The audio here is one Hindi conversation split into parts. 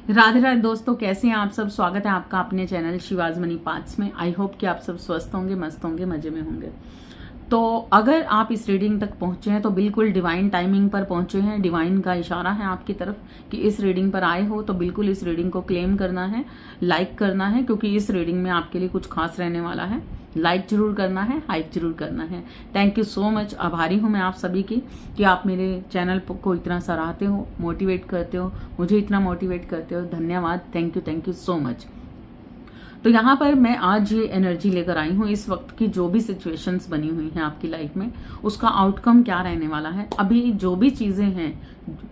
राधे राधे दोस्तों, कैसे हैं आप सब। स्वागत है आपका अपने चैनल शिवाज मनी पाथ्स में। आई होप कि आप सब स्वस्थ होंगे, मस्त होंगे, मजे में होंगे। तो अगर आप इस रीडिंग तक पहुंचे हैं तो बिल्कुल डिवाइन टाइमिंग पर पहुंचे हैं। डिवाइन का इशारा है आपकी तरफ कि इस रीडिंग पर आए हो तो बिल्कुल इस रीडिंग को क्लेम करना है, लाइक करना है, क्योंकि इस रीडिंग में आपके लिए कुछ खास रहने वाला है। लाइक जरूर करना है, हाइक जरूर करना है। Thank you so much. आभारी हूं मैं आप सभी की कि आप मेरे चैनल को इतना सराहते हो, मोटिवेट करते हो, मुझे इतना मोटिवेट करते हो। धन्यवाद, थैंक यू सो मच। तो यहाँ पर मैं आज ये एनर्जी लेकर आई हूँ। इस वक्त की जो भी सिचुएशंस बनी हुई हैं आपकी लाइफ में, उसका आउटकम क्या रहने वाला है। अभी जो भी चीजें हैं,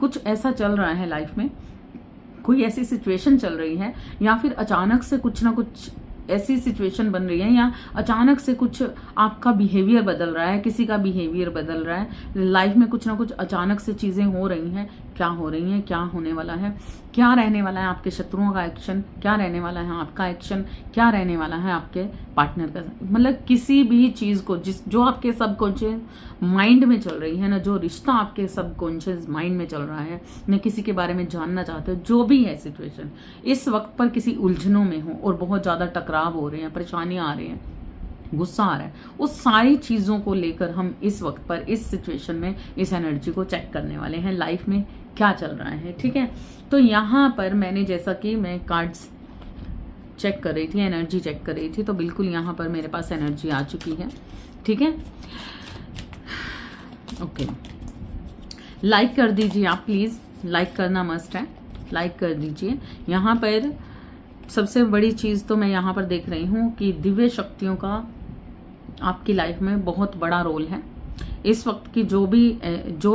कुछ ऐसा चल रहा है लाइफ में, कोई ऐसी सिचुएशन चल रही है या फिर अचानक से कुछ ना कुछ ऐसी सिचुएशन बन रही है, या अचानक से कुछ आपका बिहेवियर बदल रहा है, किसी का बिहेवियर बदल रहा है। लाइफ में कुछ ना कुछ अचानक से चीजें हो रही हैं। क्या हो रही हैं, क्या होने वाला है, क्या रहने वाला है आपके शत्रुओं का एक्शन, क्या रहने वाला है आपका एक्शन, क्या रहने वाला है आपके पार्टनर का। मतलब किसी भी चीज को जो आपके सबकॉन्शियस माइंड में चल रही है ना, जो रिश्ता आपके सबकॉन्शियस माइंड में चल रहा है, न किसी के बारे में जानना चाहते हो, जो भी है सिचुएशन, इस वक्त पर किसी उलझनों में हो और बहुत ज्यादा टकराव हो रहे हैं, परेशानियां आ रही हैं, गुस्सा आ रहा है, उस सारी चीजों को लेकर हम इस वक्त पर इस सिचुएशन में इस एनर्जी को चेक करने वाले हैं। लाइफ में क्या चल रहा है, ठीक है। तो यहाँ पर मैंने, जैसा कि मैं कार्ड्स चेक कर रही थी, एनर्जी चेक कर रही थी, तो बिल्कुल यहाँ पर मेरे पास एनर्जी आ चुकी है, ठीक है। ओके, लाइक कर दीजिए आप प्लीज, लाइक करना मस्ट है, लाइक कर दीजिए। यहाँ पर सबसे बड़ी चीज तो मैं यहाँ पर देख रही हूँ कि दिव्य शक्तियों का आपकी लाइफ में बहुत बड़ा रोल है। इस वक्त की जो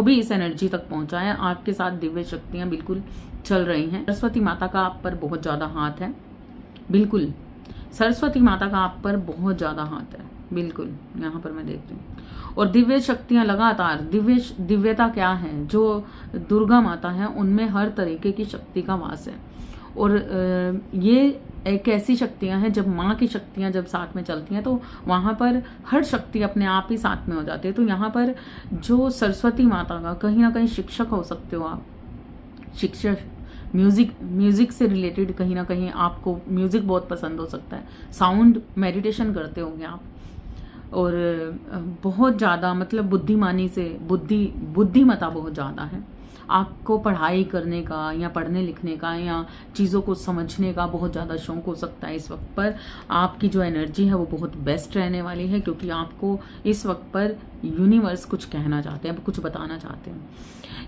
भी इस एनर्जी तक पहुंचा है, आपके साथ दिव्य शक्तियां बिल्कुल चल रही हैं। सरस्वती माता का आप पर बहुत ज्यादा हाथ है, बिल्कुल सरस्वती माता का आप पर बहुत ज्यादा हाथ है, बिल्कुल यहाँ पर मैं देख रही हूँ। और दिव्य शक्तियां लगातार, दिव्यता क्या है, जो दुर्गा माता है उनमें हर तरीके की शक्ति का वास है। और ये एक ऐसी शक्तियां हैं, जब माँ की शक्तियां जब साथ में चलती हैं तो वहां पर हर शक्ति अपने आप ही साथ में हो जाती है। तो यहाँ पर जो सरस्वती माता का, कहीं ना कहीं शिक्षक हो सकते हो आप, शिक्षक, म्यूजिक से रिलेटेड, कहीं ना कहीं आपको म्यूजिक बहुत पसंद हो सकता है, साउंड मेडिटेशन करते होंगे आप, और बहुत ज़्यादा मतलब बुद्धिमानी से बुद्धिमता बहुत ज़्यादा है आपको। पढ़ाई करने का या पढ़ने लिखने का या चीज़ों को समझने का बहुत ज़्यादा शौक हो सकता है। इस वक्त पर आपकी जो एनर्जी है वो बहुत बेस्ट रहने वाली है, क्योंकि आपको इस वक्त पर यूनिवर्स कुछ कहना चाहते हैं, कुछ बताना चाहते हैं।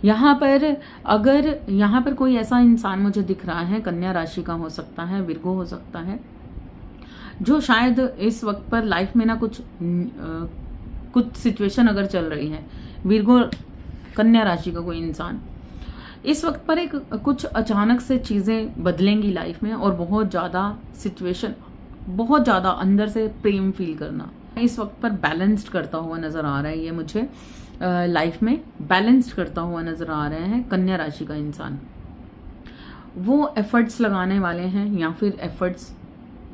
यहाँ पर अगर यहाँ पर कोई ऐसा इंसान मुझे दिख रहा है, कन्या राशि का हो सकता है, विर्गो हो सकता है, जो शायद इस वक्त पर लाइफ में ना कुछ सिचुएशन अगर चल रही है, विर्गो कन्या राशि का कोई इंसान, इस वक्त पर एक कुछ अचानक से चीजें बदलेंगी लाइफ में, और बहुत ज्यादा सिचुएशन, बहुत ज्यादा अंदर से प्रेम फील करना इस वक्त पर बैलेंस्ड करता हुआ नजर आ रहा है। ये मुझे लाइफ में बैलेंस्ड करता हुआ नजर आ रहे हैं कन्या राशि का इंसान। वो एफर्ट्स लगाने वाले हैं, या फिर एफर्ट्स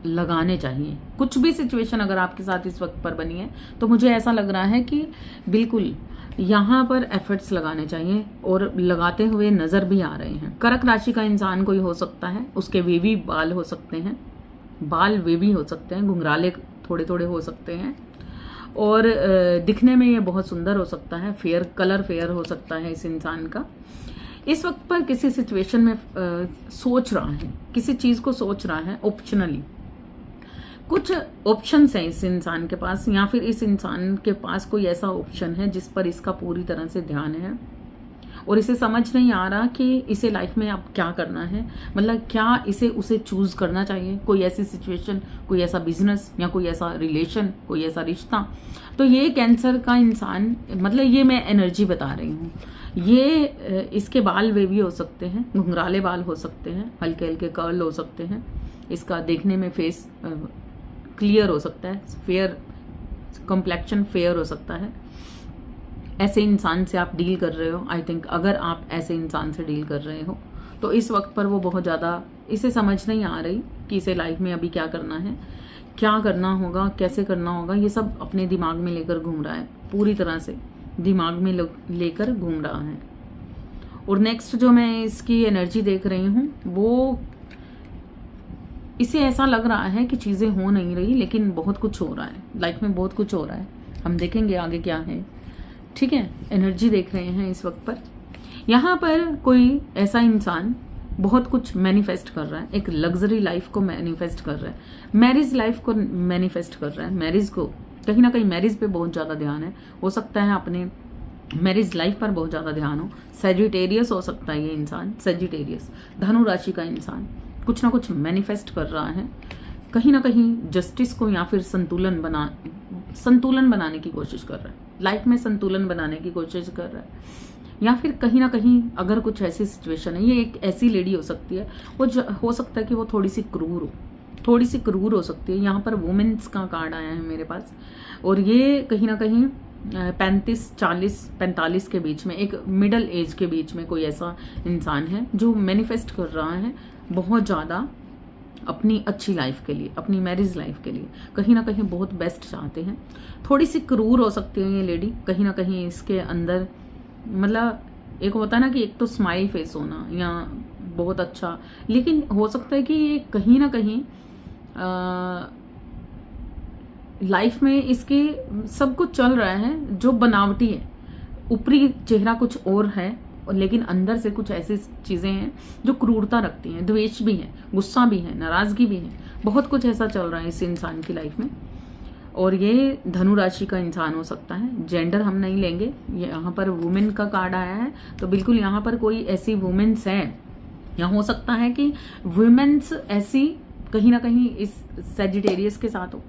लगाने चाहिए। कुछ भी सिचुएशन अगर आपके साथ इस वक्त पर बनी है, तो मुझे ऐसा लग रहा है कि बिल्कुल यहाँ पर एफर्ट्स लगाने चाहिए, और लगाते हुए नजर भी आ रहे हैं। कर्क राशि का इंसान कोई हो सकता है, उसके वेवी बाल हो सकते हैं, बाल वेवी हो सकते हैं, घुंघराले थोड़े थोड़े हो सकते हैं, और दिखने में ये बहुत सुंदर हो सकता है, कलर फेयर हो सकता है इस इंसान का। इस वक्त पर किसी सिचुएशन में सोच रहा है, किसी चीज को सोच रहा है ऑप्शनली। कुछ ऑप्शंस हैं इस इंसान के पास, या फिर इस इंसान के पास कोई ऐसा ऑप्शन है जिस पर इसका पूरी तरह से ध्यान है, और इसे समझ नहीं आ रहा कि इसे लाइफ में अब क्या करना है। मतलब क्या इसे उसे चूज करना चाहिए, कोई ऐसी सिचुएशन, कोई ऐसा बिजनेस, या कोई ऐसा रिलेशन, कोई ऐसा रिश्ता। तो ये कैंसर का इंसान, मतलब ये मैं एनर्जी बता रही हूँ, ये इसके बाल वेवी हो सकते हैं, घुंघराले बाल हो सकते हैं, हल्के हल्के कर्ल हो सकते हैं, इसका देखने में फेस क्लियर हो सकता है, फेयर कॉम्प्लेक्शन फेयर हो सकता है। ऐसे इंसान से आप डील कर रहे हो, आई थिंक अगर आप ऐसे इंसान से डील कर रहे हो तो इस वक्त पर वो बहुत ज़्यादा, इसे समझ नहीं आ रही कि इसे लाइफ में अभी क्या करना है, क्या करना होगा, कैसे करना होगा। ये सब अपने दिमाग में लेकर घूम रहा है, पूरी तरह से दिमाग में लेकर घूम रहा है। और नेक्स्ट जो मैं इसकी एनर्जी देख रही हूँ वो, इसे ऐसा लग रहा है कि चीज़ें हो नहीं रही लेकिन बहुत कुछ हो रहा है, लाइफ में बहुत कुछ हो रहा है। हम देखेंगे आगे क्या है, ठीक है। एनर्जी देख रहे हैं इस वक्त पर। यहाँ पर कोई ऐसा इंसान बहुत कुछ मैनिफेस्ट कर रहा है, एक लग्जरी लाइफ को मैनिफेस्ट कर रहा है, मैरिज लाइफ को मैनिफेस्ट कर रहा है, मैरिज को, कहीं ना कहीं मैरिज पे बहुत ज़्यादा ध्यान है। हो सकता है अपने मैरिज लाइफ पर बहुत ज़्यादा ध्यान हो। सेजिटेरियस हो सकता है ये इंसान, सेजिटेरियस धनु राशि का इंसान कुछ ना कुछ मैनिफेस्ट कर रहा है, कहीं ना कहीं जस्टिस को या फिर संतुलन बनाने की कोशिश कर रहा है, लाइफ में संतुलन बनाने की कोशिश कर रहा है। या फिर कहीं ना कहीं अगर कुछ ऐसी सिचुएशन है, ये एक ऐसी लेडी हो सकती है, वो हो सकता है कि वो थोड़ी सी क्रूर हो सकती है। यहाँ पर वुमेन्स का कार्ड आया है मेरे पास, और ये कहीं ना कहीं 35, 40, 45 के बीच में, एक मिडल एज के बीच में कोई ऐसा इंसान है जो मैनिफेस्ट कर रहा है बहुत ज़्यादा अपनी अच्छी लाइफ के लिए, अपनी मैरिज लाइफ के लिए, कहीं ना कहीं बहुत बेस्ट चाहते हैं। थोड़ी सी क्रूर हो सकती है ये लेडी, कहीं ना कहीं इसके अंदर, मतलब एक होता है ना कि एक तो स्माइल फेस होना या बहुत अच्छा, लेकिन हो सकता है कि ये कहीं ना कहीं लाइफ में इसके सब कुछ चल रहा है जो बनावटी है, ऊपरी चेहरा कुछ और है लेकिन अंदर से कुछ ऐसी चीजें हैं जो क्रूरता रखती हैं, द्वेष भी है, गुस्सा भी है, नाराजगी भी है, बहुत कुछ ऐसा चल रहा है इस इंसान की लाइफ में। और ये धनु राशि का इंसान हो सकता है, जेंडर हम नहीं लेंगे, यहाँ पर वुमेन का कार्ड आया है तो बिल्कुल यहाँ पर कोई ऐसी वुमेन्स है, या हो सकता है कि वुमेन्स ऐसी कहीं ना कहीं इस सेजिटेरियस के साथ हो,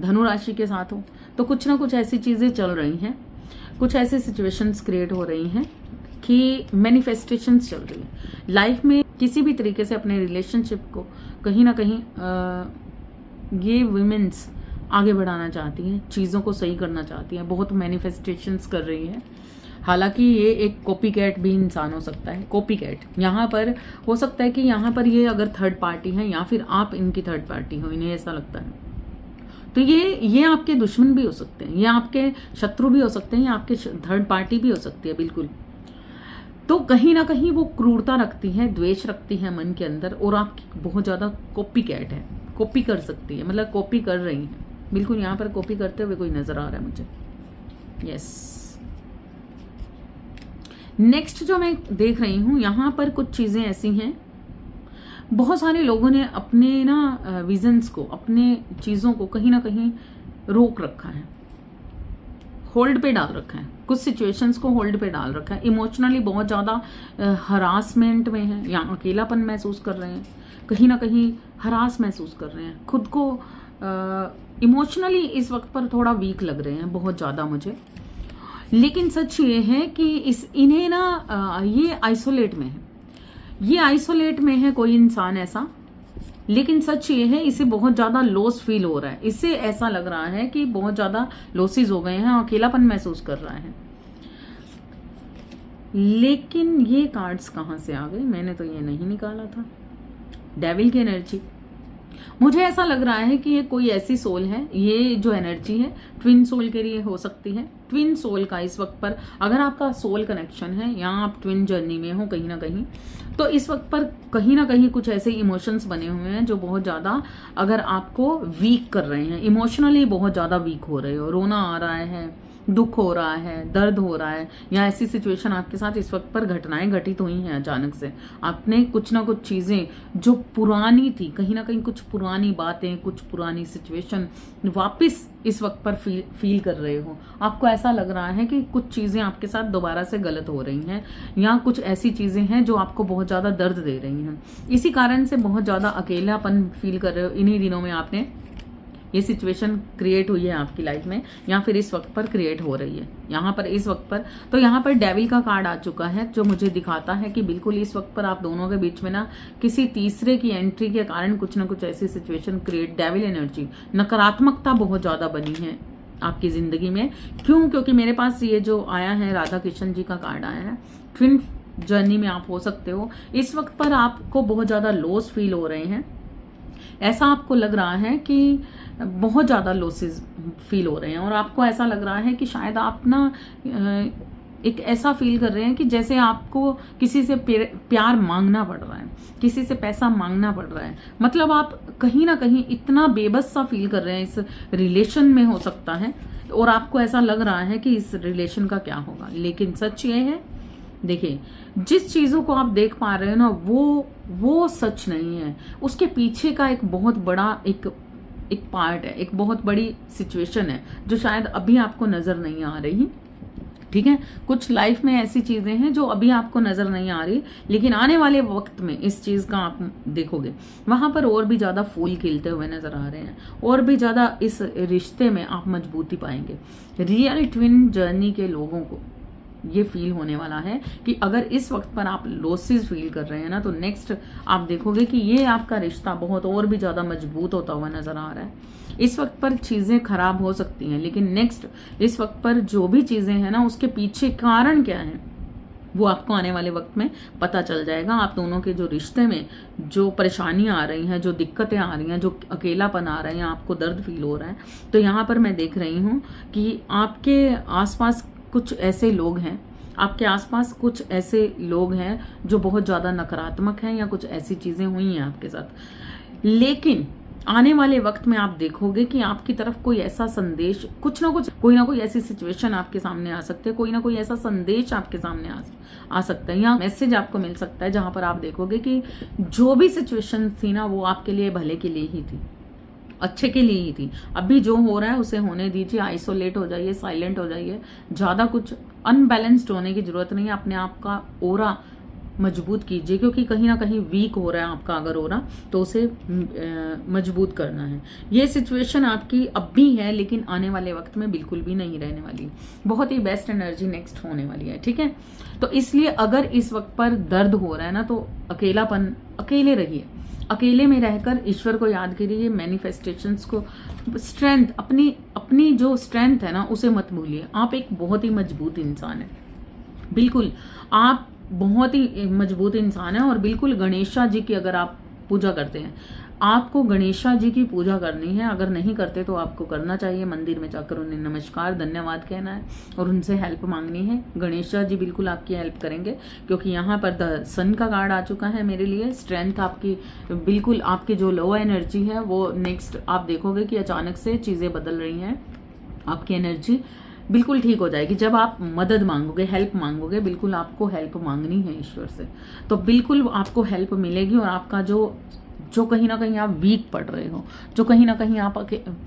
धनु राशि के साथ हो, तो कुछ ना कुछ ऐसी चीजें चल रही हैं, कुछ ऐसी सिचुएशंस क्रिएट हो रही हैं कि मैनिफेस्टेशंस चल रही है लाइफ में। किसी भी तरीके से अपने रिलेशनशिप को कहीं ना कहीं ये वुमेन्स आगे बढ़ाना चाहती हैं, चीज़ों को सही करना चाहती हैं, बहुत मैनिफेस्टेशंस कर रही हैं। हालांकि ये एक कॉपी कैट भी इंसान हो सकता है, कॉपी कैट। यहाँ पर हो सकता है कि यहाँ पर ये अगर थर्ड पार्टी है या फिर आप इनकी थर्ड पार्टी हो, इन्हें ऐसा लगता है, तो ये आपके दुश्मन भी हो सकते हैं, ये आपके शत्रु भी हो सकते हैं, ये आपके थर्ड पार्टी भी हो सकती है बिल्कुल। तो कहीं ना कहीं वो क्रूरता रखती है, द्वेष रखती है मन के अंदर, और आपकी बहुत ज़्यादा कॉपी कैट है, कॉपी कर सकती है, मतलब कॉपी कर रही है बिल्कुल। यहाँ पर कॉपी करते हुए कोई नजर आ रहा है मुझे, यस। नेक्स्ट जो मैं देख रही हूँ, यहाँ पर कुछ चीजें ऐसी हैं, बहुत सारे लोगों ने अपने ना विजन्स को, अपने चीजों को कहीं ना कहीं रोक रखा है, होल्ड पे डाल रखा है, कुछ सिचुएशंस को होल्ड पे डाल रखा है। इमोशनली बहुत ज़्यादा हरासमेंट में है, या अकेलापन महसूस कर रहे हैं, कहीं ना कहीं हरास महसूस कर रहे हैं, खुद को इमोशनली इस वक्त पर थोड़ा वीक लग रहे हैं बहुत ज़्यादा मुझे। लेकिन सच ये है कि इन्हें ना ये आइसोलेट में है, ये आइसोलेट में है कोई इंसान ऐसा, लेकिन सच ये है इसे बहुत ज्यादा लॉस फील हो रहा है, इसे ऐसा लग रहा है कि बहुत ज्यादा लॉसेस हो गए हैं, अकेलापन महसूस कर रहा है। लेकिन ये कार्ड्स कहां से आ गए, मैंने तो ये नहीं निकाला था। डेविल की एनर्जी, मुझे ऐसा लग रहा है कि ये कोई ऐसी सोल है, ये जो एनर्जी है ट्विन सोल के लिए हो सकती है। ट्विन सोल का इस वक्त पर अगर आपका सोल कनेक्शन है या आप ट्विन जर्नी में हो कहीं ना कहीं, तो इस वक्त पर कहीं ना कहीं कुछ ऐसे इमोशंस बने हुए हैं जो बहुत ज़्यादा अगर आपको वीक कर रहे हैं, इमोशनली बहुत ज़्यादा वीक हो रहे हो, रोना आ रहा है, दुख हो रहा है, दर्द हो रहा है, या ऐसी सिचुएशन आपके साथ इस वक्त पर घटनाएं घटित हुई हैं अचानक से। आपने कुछ ना कुछ चीज़ें जो पुरानी थी, कहीं ना कहीं कुछ पुरानी बातें, कुछ पुरानी सिचुएशन वापस इस वक्त पर फील कर रहे हो। आपको ऐसा लग रहा है कि कुछ चीज़ें आपके साथ दोबारा से गलत हो रही हैं, या कुछ ऐसी चीज़ें हैं जो आपको बहुत ज़्यादा दर्द दे रही हैं। इसी कारण से बहुत ज़्यादा अकेलापन फील कर रहे हो। इन्हीं दिनों में आपने ये सिचुएशन क्रिएट हुई है आपकी लाइफ में, या फिर इस वक्त पर क्रिएट हो रही है यहाँ पर इस वक्त पर। तो यहाँ पर डेविल का कार्ड आ चुका है जो मुझे दिखाता है कि बिल्कुल इस वक्त पर आप दोनों के बीच में ना किसी तीसरे की एंट्री के कारण कुछ ना कुछ ऐसी सिचुएशन क्रिएट, डेविल एनर्जी, नकारात्मकता बहुत ज्यादा बनी है आपकी जिंदगी में। क्यों? क्योंकि मेरे पास ये जो आया है राधा कृष्ण जी का कार्ड आया है। ट्विन जर्नी में आप हो सकते हो, इस वक्त पर आपको बहुत ज्यादा लॉस फील हो रहे हैं, ऐसा आपको लग रहा है कि बहुत ज़्यादा लॉसेस फील हो रहे हैं, और आपको ऐसा लग रहा है कि शायद आप ना एक ऐसा फील कर रहे हैं कि जैसे आपको किसी से प्यार मांगना पड़ रहा है, किसी से पैसा मांगना पड़ रहा है। मतलब आप कहीं ना कहीं इतना बेबस सा फील कर रहे हैं इस रिलेशन में, हो सकता है, और आपको ऐसा लग रहा है कि इस रिलेशन का क्या होगा। लेकिन सच ये है, देखिए, जिस चीजों को आप देख पा रहे हो ना, वो सच नहीं है। उसके पीछे का एक बहुत बड़ा एक पार्ट है, एक बहुत बड़ी सिचुएशन है जो शायद अभी आपको नजर नहीं आ रही। ठीक है, कुछ लाइफ में ऐसी चीजें हैं जो अभी आपको नजर नहीं आ रही, लेकिन आने वाले वक्त में इस चीज का आप देखोगे, वहां पर और भी ज्यादा फूल खिलते हुए नजर आ रहे हैं, और भी ज्यादा इस रिश्ते में आप मजबूती पाएंगे। रियल ट्विन जर्नी के लोगों को ये फील होने वाला है कि अगर इस वक्त पर आप लॉसेस फील कर रहे हैं ना, तो नेक्स्ट आप देखोगे कि ये आपका रिश्ता बहुत और भी ज्यादा मजबूत होता हुआ नजर आ रहा है। इस वक्त पर चीजें खराब हो सकती हैं, लेकिन नेक्स्ट इस वक्त पर जो भी चीजें हैं ना, उसके पीछे कारण क्या है वो आपको आने वाले वक्त में पता चल जाएगा। आप दोनों के जो रिश्ते में जो परेशानियां आ रही हैं, जो दिक्कतें आ रही हैं, जो अकेलापन आ रहा है, आपको दर्द फील हो रहा है, तो यहाँ पर मैं देख रही हूँ कि आपके आसपास कुछ ऐसे लोग हैं, आपके आसपास कुछ ऐसे लोग हैं जो बहुत ज़्यादा नकारात्मक हैं, या कुछ ऐसी चीज़ें हुई हैं आपके साथ। लेकिन आने वाले वक्त में आप देखोगे कि आपकी तरफ कोई ऐसा संदेश, कुछ ना कुछ, कोई ना कोई ऐसी सिचुएशन आपके सामने आ सकती है, कोई ना कोई ऐसा संदेश आपके सामने आ सकता है, या मैसेज आपको मिल सकता है, जहां पर आप देखोगे कि जो भी सिचुएशन थी ना, वो आपके लिए भले के लिए ही थी, अच्छे के लिए ही थी। अभी जो हो रहा है उसे होने दीजिए, आइसोलेट हो जाइए, साइलेंट हो जाइए, ज्यादा कुछ अनबैलेंस्ड होने की जरूरत नहीं है। अपने आप का ओरा मजबूत कीजिए, क्योंकि कहीं ना कहीं वीक हो रहा है आपका अगर ओरा, तो उसे मजबूत करना है। ये सिचुएशन आपकी अब भी है, लेकिन आने वाले वक्त में बिल्कुल भी नहीं रहने वाली। बहुत ही बेस्ट एनर्जी नेक्स्ट होने वाली है। ठीक है, तो इसलिए अगर इस वक्त पर दर्द हो रहा है ना, तो अकेलापन, अकेले रहिए, अकेले में रहकर ईश्वर को याद करिए, मैनिफेस्टेशंस को, स्ट्रेंथ, अपनी जो स्ट्रेंथ है ना, उसे मत भूलिए। आप एक बहुत ही मजबूत इंसान है, बिल्कुल आप बहुत ही मजबूत इंसान है। और बिल्कुल गणेशा जी की अगर आप पूजा करते हैं, आपको गणेशा जी की पूजा करनी है। अगर नहीं करते तो आपको करना चाहिए, मंदिर में जाकर उन्हें नमस्कार, धन्यवाद कहना है और उनसे हेल्प मांगनी है। गणेशा जी बिल्कुल आपकी हेल्प करेंगे, क्योंकि यहाँ पर द सन का कार्ड आ चुका है मेरे लिए। स्ट्रेंथ आपकी, बिल्कुल आपकी जो लो एनर्जी है वो नेक्स्ट आप देखोगे कि अचानक से चीजें बदल रही हैं, आपकी एनर्जी बिल्कुल ठीक हो जाएगी। जब आप मदद मांगोगे, हेल्प मांगोगे, बिल्कुल आपको हेल्प मांगनी है ईश्वर से, तो बिल्कुल आपको हेल्प मिलेगी। और आपका जो कहीं ना कहीं आप वीक पड़ रहे हो, जो कहीं ना कहीं आप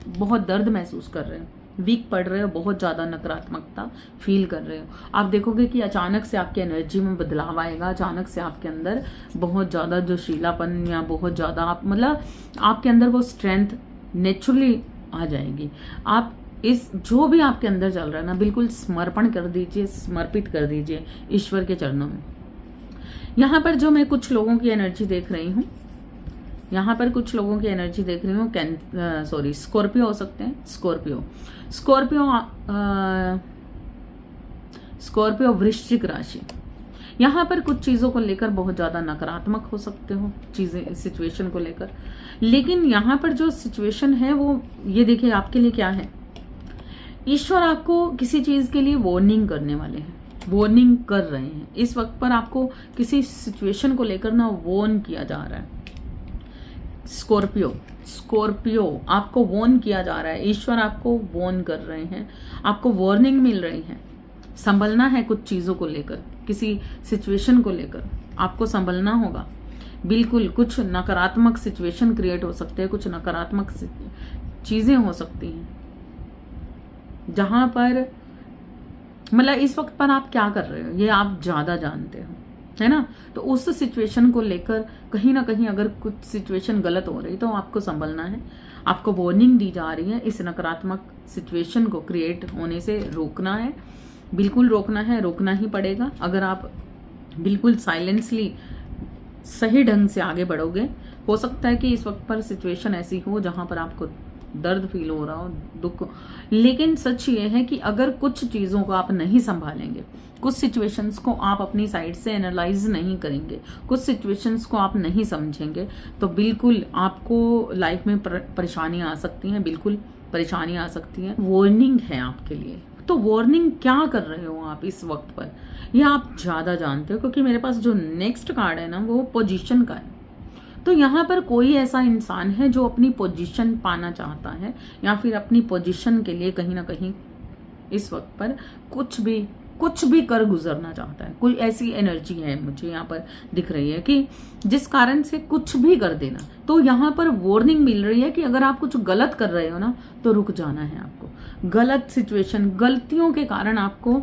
बहुत दर्द महसूस कर रहे हो, वीक पड़ रहे हो, बहुत ज्यादा नकारात्मकता फील कर रहे हो, आप देखोगे कि अचानक से आपकी एनर्जी में बदलाव आएगा। अचानक से आपके अंदर बहुत ज्यादा जो शीलापन, या बहुत ज्यादा आप मतलब आपके अंदर वो स्ट्रेंथ नेचुरली आ जाएगी। आप इस जो भी आपके अंदर चल रहा है ना, बिल्कुल समर्पण कर दीजिए, समर्पित कर दीजिए ईश्वर के चरणों में। यहाँ पर जो मैं कुछ लोगों की एनर्जी देख रही हूँ, यहाँ पर कुछ लोगों की एनर्जी देख रही हूँ, सॉरी, स्कॉर्पियो हो सकते हैं। स्कॉर्पियो वृश्चिक राशि। यहाँ पर कुछ चीजों को लेकर बहुत ज्यादा नकारात्मक हो सकते हो, चीजें, सिचुएशन को लेकर। लेकिन यहाँ पर जो सिचुएशन है वो ये देखिए आपके लिए क्या है। ईश्वर आपको किसी चीज के लिए वार्निंग करने वाले हैं, वार्निंग कर रहे हैं। इस वक्त पर आपको किसी सिचुएशन को लेकर ना वार्न किया जा रहा है। स्कॉर्पियो आपको वार्न किया जा रहा है, ईश्वर आपको वार्न कर रहे हैं, आपको वार्निंग मिल रही है। संभलना है कुछ चीजों को लेकर, किसी सिचुएशन को लेकर आपको संभलना होगा। बिल्कुल कुछ नकारात्मक सिचुएशन क्रिएट हो सकते हैं, कुछ नकारात्मक चीजें हो सकती हैं, जहां पर मतलब इस वक्त पर आप क्या कर रहे हो ये आप ज्यादा जानते हो, है ना। तो उस सिचुएशन को लेकर कहीं ना कहीं अगर कुछ सिचुएशन गलत हो रही तो आपको संभलना है, आपको वार्निंग दी जा रही है। इस नकारात्मक सिचुएशन को क्रिएट होने से रोकना है, बिल्कुल रोकना है, रोकना ही पड़ेगा। अगर आप बिल्कुल साइलेंसली सही ढंग से आगे बढ़ोगे, हो सकता है कि इस वक्त पर सिचुएशन ऐसी हो जहां पर आपको दर्द फील हो रहा हो, दुख। लेकिन सच ये है कि अगर कुछ चीजों को आप नहीं संभालेंगे, कुछ सिचुएशंस को आप अपनी साइड से एनालाइज नहीं करेंगे, कुछ सिचुएशंस को आप नहीं समझेंगे, तो बिल्कुल आपको लाइफ में परेशानी आ सकती है, बिल्कुल परेशानी आ सकती है। वार्निंग है आपके लिए, तो वार्निंग क्या कर रहे हो आप इस वक्त पर, ये आप ज़्यादा जानते हो, क्योंकि मेरे पास जो नेक्स्ट कार्ड है ना वो पोजीशन का है। तो यहाँ पर कोई ऐसा इंसान है जो अपनी पोजीशन पाना चाहता है, या फिर अपनी पोजीशन के लिए कहीं ना कहीं इस वक्त पर कुछ भी कर गुजरना चाहता है। कोई ऐसी एनर्जी है मुझे यहाँ पर दिख रही है कि जिस कारण से कुछ भी कर देना। तो यहाँ पर वार्निंग मिल रही है कि अगर आप कुछ गलत कर रहे हो ना तो रुक जाना है आपको। गलत सिचुएशन, गलतियों के कारण आपको,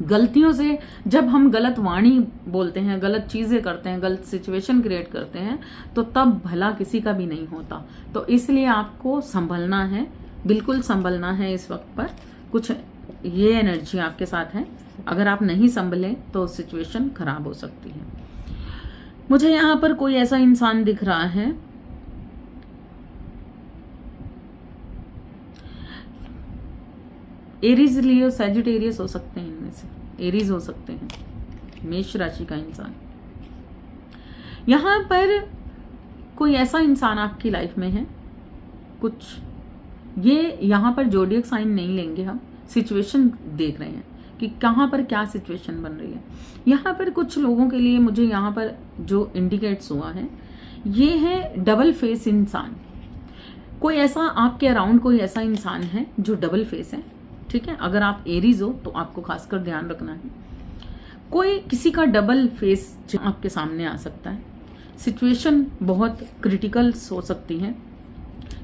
गलतियों से जब हम गलत वाणी बोलते हैं, गलत चीज़ें करते हैं, गलत सिचुएशन क्रिएट करते हैं, तो तब भला किसी का भी नहीं होता। तो इसलिए आपको संभलना है, बिल्कुल संभलना है इस वक्त पर। कुछ ये एनर्जी आपके साथ है, अगर आप नहीं संभले तो सिचुएशन खराब हो सकती है। मुझे यहाँ पर कोई ऐसा इंसान दिख रहा है, एरीज, लियो, सैजिटेरियस हो सकते हैं, इनमें से एरीज हो सकते हैं, मेष राशि का इंसान। यहां पर कोई ऐसा इंसान आपकी लाइफ में है, कुछ ये यहां पर जोडियक साइन नहीं लेंगे, हम सिचुएशन देख रहे हैं कि कहां पर क्या सिचुएशन बन रही है। यहां पर कुछ लोगों के लिए मुझे यहां पर जो इंडिकेट्स हुआ है, ये है डबल फेस इंसान। कोई ऐसा आपके अराउंड कोई ऐसा इंसान है जो डबल फेस है, ठीक है। अगर आप एरीज हो तो आपको खासकर ध्यान रखना है। कोई किसी का डबल फेस आपके सामने आ सकता है, सिचुएशन बहुत क्रिटिकल हो सकती है,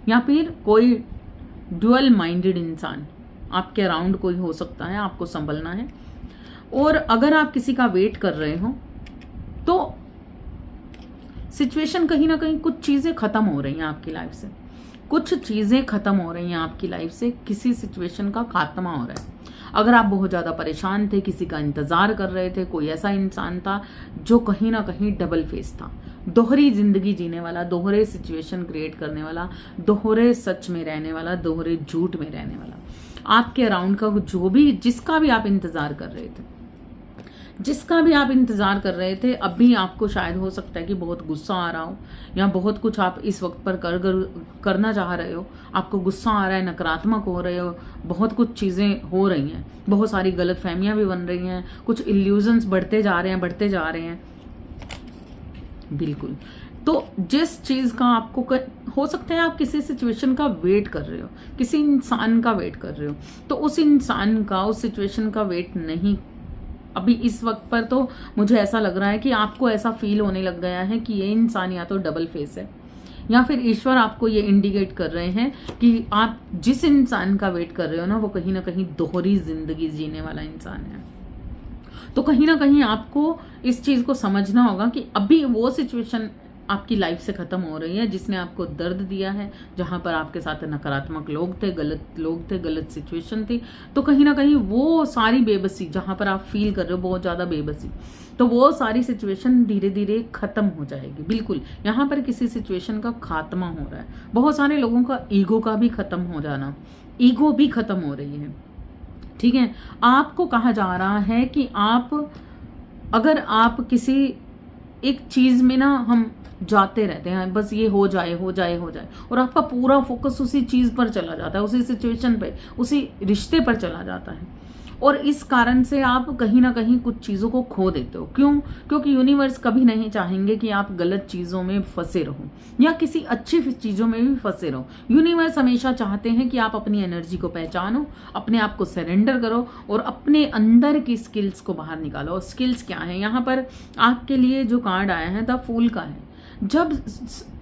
या फिर कोई ड्यूअल माइंडेड इंसान आपके अराउंड कोई हो सकता है, आपको संभलना है। और अगर आप किसी का वेट कर रहे हो तो सिचुएशन कहीं ना कहीं कुछ चीजें खत्म हो रही हैं आपकी लाइफ से, कुछ चीजें खत्म हो रही हैं आपकी लाइफ से, किसी सिचुएशन का खात्मा हो रहा है। अगर आप बहुत ज्यादा परेशान थे, किसी का इंतजार कर रहे थे, कोई ऐसा इंसान था जो कहीं ना कहीं डबल फेस था, दोहरी जिंदगी जीने वाला, दोहरे सिचुएशन क्रिएट करने वाला, दोहरे सच में रहने वाला, दोहरे झूठ में रहने वाला, आपके अराउंड का जो भी, जिसका भी आप इंतजार कर रहे थे, जिसका भी आप इंतजार कर रहे थे, अभी आपको शायद हो सकता है कि बहुत गुस्सा आ रहा हो, या बहुत कुछ आप इस वक्त पर करना चाह रहे हो, आपको गुस्सा आ रहा है, नकारात्मक हो रहे हो, बहुत कुछ चीज़ें हो रही हैं, बहुत सारी गलत फहमियां भी बन रही हैं, कुछ इल्यूजन्स बढ़ते जा रहे हैं। बिल्कुल। तो जिस चीज़ का आपको हो सकता है आप किसी सिचुएशन का वेट कर रहे हो, किसी इंसान का वेट कर रहे हो, तो उस इंसान का, उस सिचुएशन का वेट नहीं, अभी इस वक्त पर तो मुझे ऐसा लग रहा है कि आपको ऐसा फील होने लग गया है कि ये इंसान या तो डबल फेस है, या फिर ईश्वर आपको ये इंडिकेट कर रहे हैं कि आप जिस इंसान का वेट कर रहे हो ना, वो कहीं ना कहीं दोहरी जिंदगी जीने वाला इंसान है। तो कहीं ना कहीं आपको इस चीज को समझना होगा कि अभी वो सिचुएशन आपकी लाइफ से खत्म हो रही है जिसने आपको दर्द दिया है, जहां पर आपके साथ नकारात्मक लोग थे, गलत सिचुएशन थी। तो कहीं ना कहीं वो सारी बेबसी जहां पर आप फील कर रहे हो बहुत ज्यादा बेबसी, तो वो सारी सिचुएशन धीरे धीरे खत्म हो जाएगी। बिल्कुल, यहाँ पर किसी सिचुएशन का खात्मा हो रहा है। बहुत सारे लोगों का ईगो का भी खत्म हो जाना, ईगो भी खत्म हो रही है, ठीक है। आपको कहा जा रहा है कि आप, अगर आप किसी एक चीज में ना, हम जाते रहते हैं, बस ये हो जाए, और आपका पूरा फोकस उसी चीज पर चला जाता है, उसी सिचुएशन पे, उसी रिश्ते पर चला जाता है, और इस कारण से आप कहीं ना कहीं कुछ चीजों को खो देते हो। क्यों? क्योंकि यूनिवर्स कभी नहीं चाहेंगे कि आप गलत चीजों में फंसे रहो या किसी अच्छी चीजों में भी फंसे रहो। यूनिवर्स हमेशा चाहते हैं कि आप अपनी एनर्जी को पहचानो, अपने आप को सरेंडर करो, और अपने अंदर की स्किल्स को बाहर निकालो। और स्किल्स क्या है? यहाँ पर आपके लिए जो कार्ड आया है द फूल का है। जब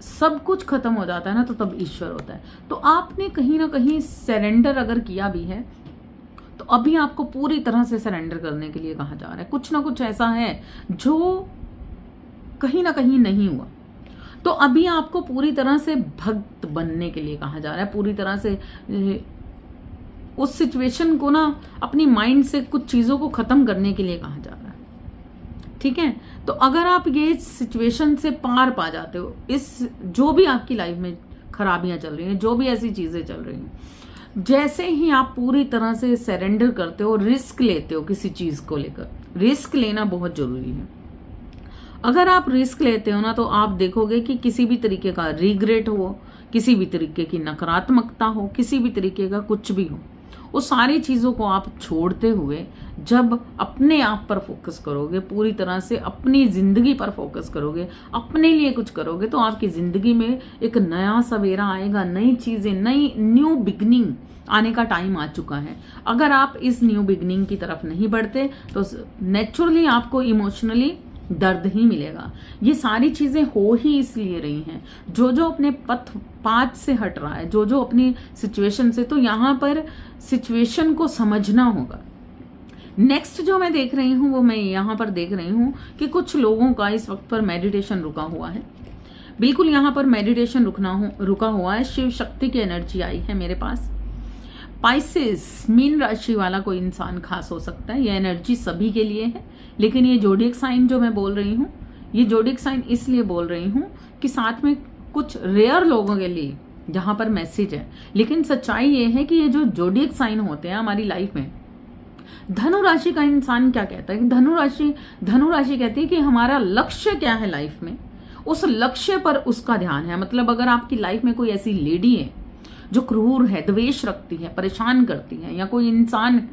सब कुछ खत्म हो जाता है ना, तो तब ईश्वर होता है। तो आपने कहीं ना कहीं सरेंडर अगर किया भी है, तो अभी आपको पूरी तरह से सरेंडर करने के लिए कहा जा रहा है। कुछ ना कुछ ऐसा है जो कहीं ना कहीं नहीं हुआ, तो अभी आपको पूरी तरह से भक्त बनने के लिए कहा जा रहा है। पूरी तरह से उस सिचुएशन को ना, अपनी माइंड से कुछ चीजों को खत्म करने के लिए कहा जा रहा है, ठीक है। तो अगर आप ये सिचुएशन से पार पा जाते हो, इस जो भी आपकी लाइफ में खराबियां चल रही हैं, जो भी ऐसी चीजें चल रही हैं, जैसे ही आप पूरी तरह से सरेंडर करते हो, रिस्क लेते हो किसी चीज को लेकर, रिस्क लेना बहुत जरूरी है। अगर आप रिस्क लेते हो ना, तो आप देखोगे कि किसी भी तरीके का रिग्रेट हो, किसी भी तरीके की नकारात्मकता हो, किसी भी तरीके का कुछ भी हो, वो सारी चीज़ों को आप छोड़ते हुए जब अपने आप पर फोकस करोगे, पूरी तरह से अपनी ज़िंदगी पर फोकस करोगे, अपने लिए कुछ करोगे, तो आपकी ज़िंदगी में एक नया सवेरा आएगा, नई चीज़ें, नई न्यू बिगनिंग आने का टाइम आ चुका है। अगर आप इस न्यू बिगनिंग की तरफ नहीं बढ़ते तो नेचुरली आपको इमोशनली दर्द ही मिलेगा। ये सारी चीजें हो ही इसलिए रही हैं, जो अपने पाथ से हट रहा है, जो अपनी सिचुएशन से, तो यहाँ पर सिचुएशन को समझना होगा। नेक्स्ट जो मैं देख रही हूँ वो मैं यहाँ पर देख रही हूँ कि कुछ लोगों का इस वक्त पर मेडिटेशन रुका हुआ है। बिल्कुल यहाँ पर मेडिटेशन रुका हुआ है। शिव शक्ति की एनर्जी आई है मेरे पास। स्पाइसेस मीन राशि वाला कोई इंसान खास हो सकता है, ये एनर्जी सभी के लिए है। लेकिन ये जोडियक साइन जो मैं बोल रही हूँ, ये जोडियक साइन इसलिए बोल रही हूँ कि साथ में कुछ रेयर लोगों के लिए जहां पर मैसेज है। लेकिन सच्चाई ये है कि ये जो जोडियक साइन होते हैं हमारी लाइफ में, धनु राशि का इंसान क्या कहता है, धनु राशि कहती है कि हमारा लक्ष्य क्या है लाइफ में, उस लक्ष्य पर उसका ध्यान है। मतलब अगर आपकी लाइफ में कोई ऐसी लेडी है जो क्रूर है, द्वेष रखती है, परेशान करती है, या कोई इंसान है,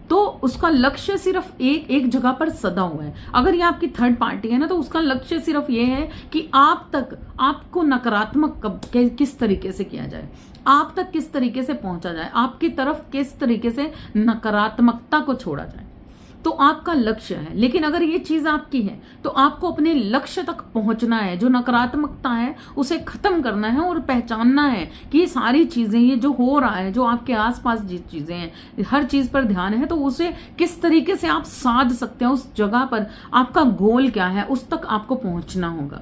तो उसका लक्ष्य सिर्फ एक जगह पर सदा हुआ है। अगर ये आपकी थर्ड पार्टी है ना, तो उसका लक्ष्य सिर्फ ये है कि आपको नकारात्मक किस तरीके से किया जाए, आप तक किस तरीके से पहुंचा जाए, आपकी तरफ किस तरीके से नकारात्मकता को छोड़ा जाए, तो आपका लक्ष्य है। लेकिन अगर ये चीज आपकी है तो आपको अपने लक्ष्य तक पहुंचना है। जो नकारात्मकता है उसे खत्म करना है और पहचानना है कि ये सारी चीजें, ये जो हो रहा है, जो आपके आसपास जिस चीजें हैं, हर चीज पर ध्यान है, तो उसे किस तरीके से आप साध सकते हैं, उस जगह पर आपका गोल क्या है, उस तक आपको पहुंचना होगा।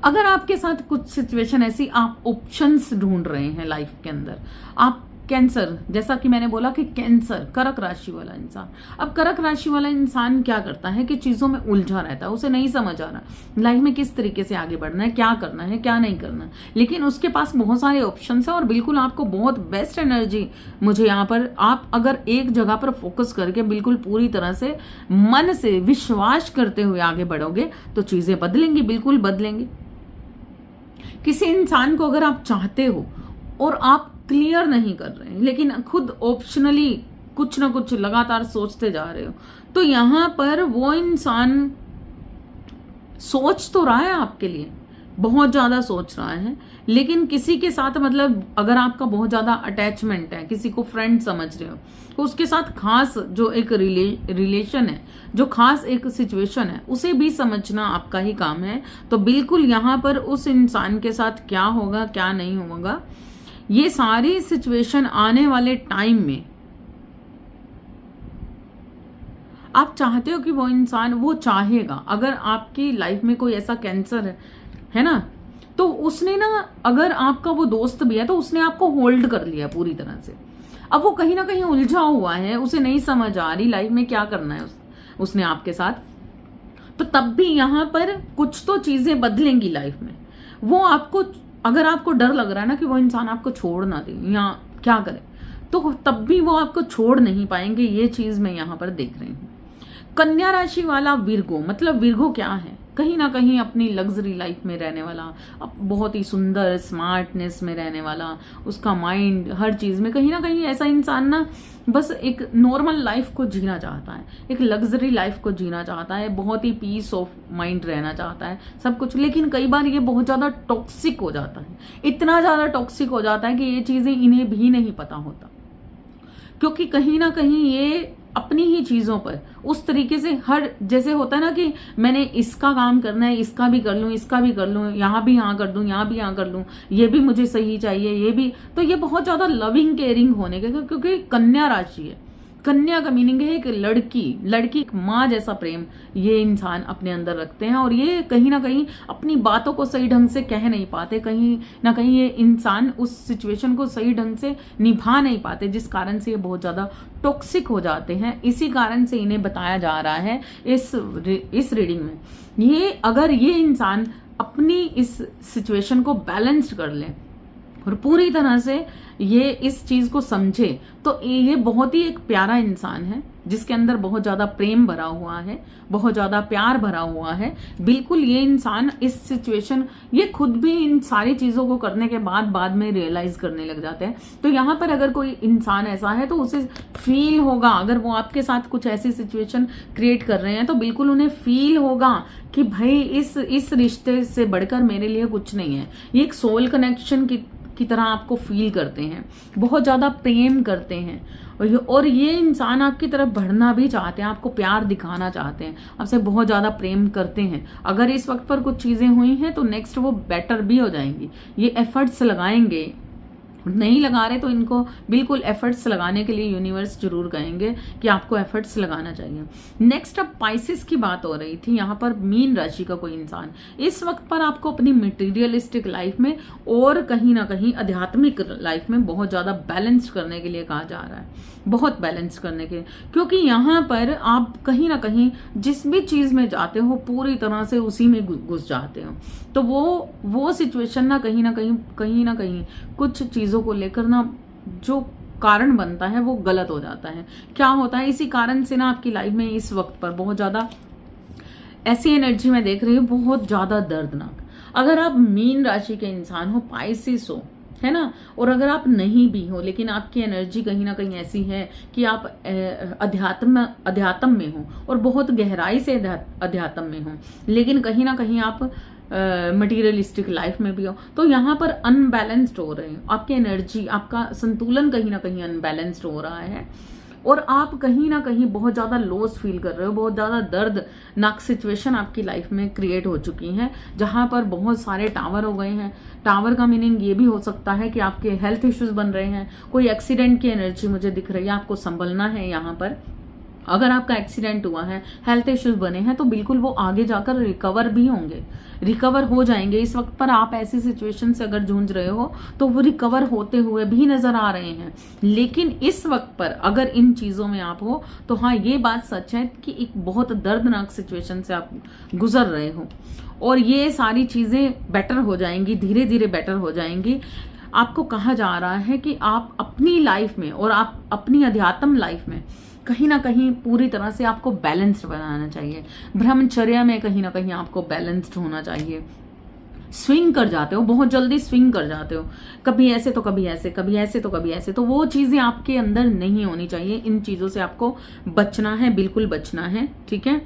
अगर आपके साथ कुछ सिचुएशन ऐसी, आप ऑप्शंस ढूंढ रहे हैं लाइफ के अंदर, आप कैंसर, जैसा कि मैंने बोला कि कैंसर कर्क राशि वाला इंसान, अब कर्क राशि वाला इंसान क्या करता है कि चीजों में उलझा रहता है, उसे नहीं समझ आ रहा लाइफ में किस तरीके से आगे बढ़ना है, क्या करना है, क्या नहीं करना। लेकिन उसके पास बहुत सारे ऑप्शंस है और बिल्कुल आपको बहुत बेस्ट एनर्जी मुझे यहाँ पर, आप अगर एक जगह पर फोकस करके बिल्कुल पूरी तरह से मन से विश्वास करते हुए आगे बढ़ोगे तो चीजें बदलेंगी, बिल्कुल बदलेंगी। किसी इंसान को अगर आप चाहते हो और आप क्लियर नहीं कर रहे हैं, लेकिन खुद ऑप्शनली कुछ ना कुछ लगातार सोचते जा रहे हो, तो यहां पर वो इंसान सोच तो रहा है आपके लिए, बहुत ज्यादा सोच रहा है, लेकिन किसी के साथ, मतलब अगर आपका बहुत ज्यादा अटैचमेंट है, किसी को फ्रेंड समझ रहे हो, तो उसके साथ खास जो एक रिलेशन है, जो खास एक सिचुएशन है, उसे भी समझना आपका ही काम है। तो बिल्कुल यहाँ पर उस इंसान के साथ क्या होगा, क्या नहीं होगा, ये सारी सिचुएशन आने वाले टाइम में आप चाहते हो कि वो इंसान वो चाहेगा। अगर आपकी लाइफ में कोई ऐसा कैंसर है ना, तो उसने ना, अगर आपका वो दोस्त भी है तो उसने आपको होल्ड कर लिया पूरी तरह से। अब वो कहीं ना कहीं उलझा हुआ है, उसे नहीं समझ आ रही लाइफ में क्या करना है उसने आपके साथ, तो तब भी यहाँ पर कुछ तो चीजें बदलेंगी लाइफ में। वो आपको, अगर आपको डर लग रहा है ना कि वो इंसान आपको छोड़ ना दे या क्या करे, तो तब भी वो आपको छोड़ नहीं पाएंगे। ये चीज मैं यहाँ पर देख रही हूँ। कन्या राशि वाला विर्गो, मतलब विर्गो क्या है, कहीं ना कहीं अपनी लग्जरी लाइफ में रहने वाला, बहुत ही सुंदर स्मार्टनेस में रहने वाला, उसका माइंड हर चीज में कहीं ना कहीं ऐसा इंसान ना, बस एक नॉर्मल लाइफ को जीना चाहता है, एक लग्जरी लाइफ को जीना चाहता है, बहुत ही पीस ऑफ माइंड रहना चाहता है, सब कुछ। लेकिन कई बार ये बहुत ज्यादा टॉक्सिक हो जाता है, इतना ज्यादा टॉक्सिक हो जाता है कि ये चीजें इन्हें भी नहीं पता होता, क्योंकि कहीं ना कहीं ये अपनी ही चीजों पर उस तरीके से, हर जैसे होता है ना कि मैंने इसका काम करना है, इसका भी कर लूं, इसका भी कर लूं, यहाँ भी यहाँ कर दूं, यहाँ भी यहाँ कर लूं, ये भी मुझे सही चाहिए, ये भी, तो ये बहुत ज्यादा लविंग केयरिंग होने के, क्योंकि कन्या राशि है। कन्या का मीनिंग है एक लड़की एक माँ जैसा प्रेम ये इंसान अपने अंदर रखते हैं, और ये कहीं ना कहीं अपनी बातों को सही ढंग से कह नहीं पाते, कहीं ना कहीं ये इंसान उस सिचुएशन को सही ढंग से निभा नहीं पाते, जिस कारण से ये बहुत ज्यादा टॉक्सिक हो जाते हैं। इसी कारण से इन्हें बताया जा रहा है इस रीडिंग में, ये अगर ये इंसान अपनी इस सिचुएशन को बैलेंस्ड कर ले और पूरी तरह से ये इस चीज को समझे तो ये बहुत ही एक प्यारा इंसान है, जिसके अंदर बहुत ज्यादा प्रेम भरा हुआ है, बहुत ज्यादा प्यार भरा हुआ है। बिल्कुल ये इंसान इस सिचुएशन, ये खुद भी इन सारी चीजों को करने के बाद में रियलाइज करने लग जाते हैं। तो यहाँ पर अगर कोई इंसान ऐसा है तो उसे फील होगा, अगर वो आपके साथ कुछ ऐसी सिचुएशन क्रिएट कर रहे हैं तो बिल्कुल उन्हें फील होगा कि भाई इस रिश्ते से बढ़कर मेरे लिए कुछ नहीं है। ये एक सोल कनेक्शन की तरह आपको फील करते हैं, बहुत ज्यादा प्रेम करते हैं और ये इंसान आपकी तरफ बढ़ना भी चाहते हैं, आपको प्यार दिखाना चाहते हैं, आपसे बहुत ज्यादा प्रेम करते हैं। अगर इस वक्त पर कुछ चीजें हुई हैं तो नेक्स्ट वो बेटर भी हो जाएंगी। ये एफर्ट्स लगाएंगे, नहीं लगा रहे तो इनको बिल्कुल एफर्ट्स लगाने के लिए यूनिवर्स जरूर कहेंगे कि आपको एफर्ट्स लगाना चाहिए। नेक्स्ट अब पाइसेस की बात हो रही थी, यहाँ पर मीन राशि का कोई इंसान इस वक्त पर आपको अपनी मटेरियलिस्टिक लाइफ में और कहीं ना कहीं आध्यात्मिक लाइफ में बहुत ज्यादा बैलेंस करने के लिए कहा जा रहा है, बहुत बैलेंस करने के, क्योंकि यहाँ पर आप कहीं ना कहीं जिस भी चीज में जाते हो पूरी तरह से उसी में घुस जाते हो। तो वो सिचुएशन ना कहीं ना कहीं कुछ चीजों को लेकर ना जो कारण बनता है वो गलत हो जाता है। क्या होता है, इसी कारण से ना आपकी लाइफ में इस वक्त पर बहुत ज्यादा ऐसी एनर्जी मैं देख रही हूँ, बहुत ज्यादा दर्दनाक। अगर आप मीन राशि के इंसान हो, पाइसिस हो, है ना, और अगर आप नहीं भी हो लेकिन आपकी एनर्जी कहीं ना कहीं ऐसी है कि आप अध्यात्म में हो और बहुत गहराई से अध्यात्म में हो, लेकिन कहीं ना कहीं आप मटीरियलिस्टिक लाइफ में भी हो, तो यहाँ पर अनबैलेंस्ड हो रहे हैं। आपकी एनर्जी, आपका संतुलन कहीं ना कहीं अनबैलेंस्ड हो रहा है और आप कहीं ना कहीं बहुत ज्यादा लॉस फील कर रहे हो, बहुत ज्यादा दर्दनाक सिचुएशन आपकी लाइफ में क्रिएट हो चुकी है, जहां पर बहुत सारे टावर हो गए हैं। टावर का मीनिंग ये भी हो सकता है कि आपके हेल्थ इश्यूज बन रहे हैं, कोई एक्सीडेंट की एनर्जी मुझे दिख रही है, आपको संभलना है। यहाँ पर अगर आपका एक्सीडेंट हुआ है, हेल्थ इश्यूज बने हैं, तो बिल्कुल वो आगे जाकर रिकवर भी होंगे, रिकवर हो जाएंगे। इस वक्त पर आप ऐसी सिचुएशन से अगर जूझ रहे हो तो वो रिकवर होते हुए भी नजर आ रहे हैं। लेकिन इस वक्त पर अगर इन चीजों में आप हो तो हाँ, ये बात सच है कि एक बहुत दर्दनाक सिचुएशन से आप गुजर रहे हो और ये सारी चीजें बेटर हो जाएंगी, धीरे धीरे बेटर हो जाएंगी। आपको कहा जा रहा है कि आप अपनी लाइफ में और आप अपनी अध्यात्म लाइफ में कहीं ना कहीं पूरी तरह से आपको बैलेंस्ड बनाना चाहिए। ब्रह्मचर्या में कहीं ना कहीं आपको बैलेंस्ड होना चाहिए। स्विंग कर जाते हो, बहुत जल्दी स्विंग कर जाते हो, कभी ऐसे तो कभी ऐसे, कभी ऐसे तो कभी ऐसे, तो वो चीजें आपके अंदर नहीं होनी चाहिए। इन चीजों से आपको बचना है, बिल्कुल बचना है, ठीक है।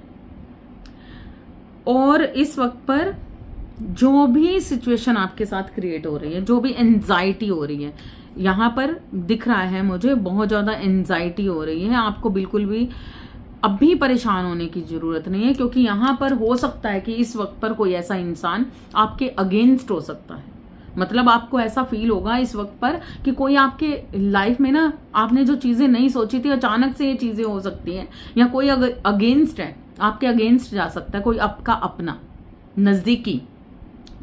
और इस वक्त पर जो भी सिचुएशन आपके साथ क्रिएट हो रही है, जो भी एंजाइटी हो रही है, यहाँ पर दिख रहा है मुझे बहुत ज्यादा एंजाइटी हो रही है। आपको बिल्कुल भी अभी परेशान होने की जरूरत नहीं है, क्योंकि यहाँ पर हो सकता है कि इस वक्त पर कोई ऐसा इंसान आपके अगेंस्ट हो सकता है। मतलब आपको ऐसा फील होगा इस वक्त पर कि कोई आपके लाइफ में ना, आपने जो चीजें नहीं सोची थी अचानक से ये चीजें हो सकती हैं, या कोई अगेंस्ट है, आपके अगेंस्ट जा सकता है कोई आपका अपना नजदीकी,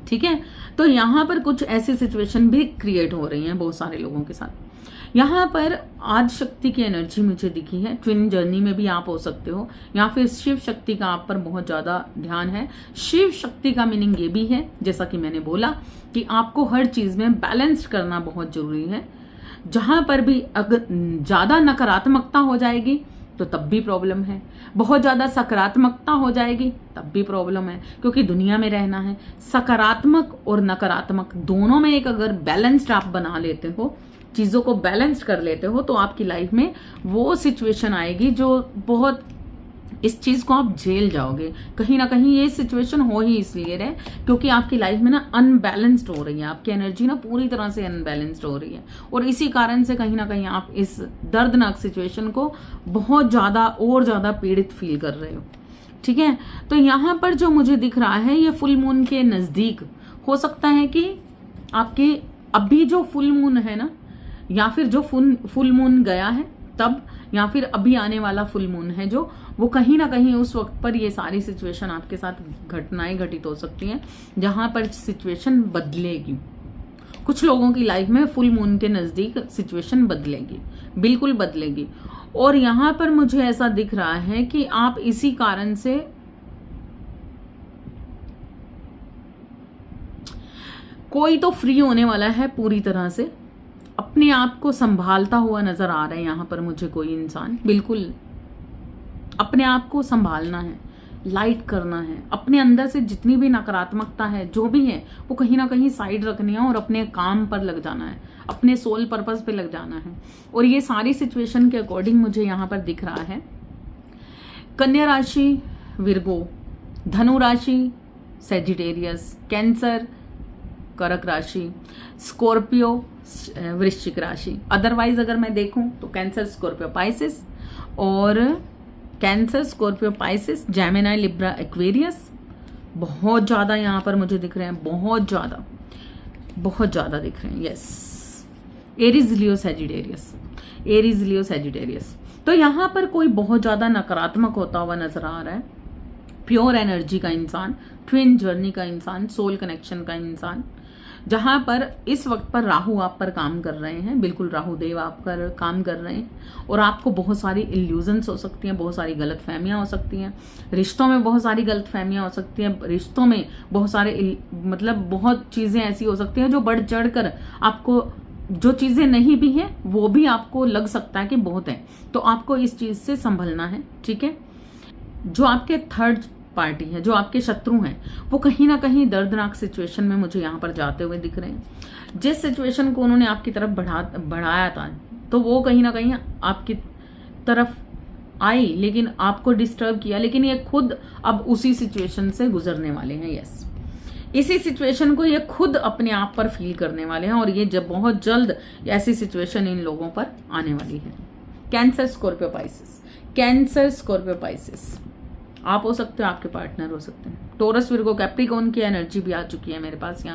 ठीक है। तो यहाँ पर कुछ ऐसी सिचुएशन भी क्रिएट हो रही हैं बहुत सारे लोगों के साथ। यहाँ पर आज शक्ति की एनर्जी मुझे दिखी है, ट्विन जर्नी में भी आप हो सकते हो, या फिर शिव शक्ति का आप पर बहुत ज्यादा ध्यान है। शिव शक्ति का मीनिंग ये भी है, जैसा कि मैंने बोला, कि आपको हर चीज में बैलेंस करना बहुत जरूरी है। जहां पर भी अगर ज्यादा नकारात्मकता हो जाएगी तो तब भी प्रॉब्लम है, बहुत ज्यादा सकारात्मकता हो जाएगी तब भी प्रॉब्लम है, क्योंकि दुनिया में रहना है। सकारात्मक और नकारात्मक दोनों में एक अगर बैलेंस्ड आप बना लेते हो, चीजों को बैलेंस कर लेते हो, तो आपकी लाइफ में वो सिचुएशन आएगी जो बहुत, इस चीज को आप झेल जाओगे। कहीं ना कहीं ये सिचुएशन हो ही इसलिए रहे क्योंकि आपकी लाइफ में ना अनबैलेंस्ड हो रही है, आपकी एनर्जी ना पूरी तरह से अनबैलेंस्ड हो रही है, और इसी कारण से कहीं ना कहीं आप इस दर्दनाक सिचुएशन को बहुत ज्यादा और ज्यादा पीड़ित फील कर रहे हो, ठीक है। तो यहाँ पर जो मुझे दिख रहा है, ये फुल मून के नजदीक हो सकता है कि आपके अभी जो फुल मून है ना, या फिर जो फुल मून गया है तब, या फिर अभी आने वाला फुल मून है जो, वो कहीं ना कहीं उस वक्त पर ये सारी सिचुएशन आपके साथ घटनाएं घटित हो सकती हैं जहां पर सिचुएशन बदलेगी। कुछ लोगों की लाइफ में फुल मून के नजदीक सिचुएशन बदलेगी, बिल्कुल बदलेगी। और यहां पर मुझे ऐसा दिख रहा है कि आप इसी कारण से कोई तो फ्री होने वाला है पूरी तरह से, अपने आप को संभालता हुआ नजर आ रहा है यहाँ पर मुझे कोई इंसान। बिल्कुल अपने आप को संभालना है, लाइट करना है, अपने अंदर से जितनी भी नकारात्मकता है जो भी है वो कहीं ना कहीं साइड रखनी है और अपने काम पर लग जाना है, अपने सोल पर्पस पे लग जाना है। और ये सारी सिचुएशन के अकॉर्डिंग मुझे यहाँ पर दिख रहा है। कन्या राशि विर्गो, धनु राशि सेजिटेरियस, कैंसर कर्क राशि, स्कॉर्पियो वृश्चिक राशि। अदरवाइज अगर मैं देखूं तो कैंसर स्कॉर्पियो पाइसिस, और cancer Scorpio Pisces Gemini Libra Aquarius बहुत ज़्यादा यहाँ पर मुझे दिख रहे हैं, बहुत ज़्यादा दिख रहे हैं। Yes, Aries Leo Sagittarius, Aries Leo Sagittarius. तो यहाँ पर कोई बहुत ज़्यादा नकारात्मक होता हुआ नजर आ रहा है। प्योर एनर्जी का इंसान, ट्विन जर्नी का इंसान, सोल कनेक्शन का इंसान, जहां पर इस वक्त पर राहु आप पर काम कर रहे हैं। बिल्कुल राहु देव आप पर काम कर रहे हैं और आपको बहुत सारी इल्यूजन्स हो सकती हैं, बहुत सारी गलत फहमियां हो सकती हैं, रिश्तों में बहुत सारी गलत फहमियां हो सकती हैं, रिश्तों में बहुत सारे मतलब बहुत चीजें ऐसी हो सकती हैं जो बढ़ चढ़ कर आपको, जो चीजें नहीं भी हैं वो भी आपको लग सकता है कि बहुत है। तो आपको इस चीज से संभलना है, ठीक है। जो आपके थर्ड पार्टी है, जो आपके शत्रु हैं, वो कहीं ना कहीं दर्दनाक सिचुएशन में मुझे यहाँ पर जाते हुए दिख रहे हैं। जिस सिचुएशन को उन्होंने आपकी तरफ बढ़ाया था तो वो कहीं ना कहीं आपकी तरफ आई, लेकिन आपको डिस्टर्ब किया, लेकिन ये खुद अब उसी सिचुएशन से गुजरने वाले हैं। यस, इसी सिचुएशन को ये खुद अपने आप पर फील करने वाले हैं और ये जब बहुत जल्द ऐसी सिचुएशन इन लोगों पर आने वाली है। Cancer Scorpio Pisces, cancer Scorpio Pisces आप हो सकते हो, आपके पार्टनर हो सकते हैं। टोरस विर्गो कैप्रिकॉर्न की एनर्जी भी आ चुकी है मेरे पास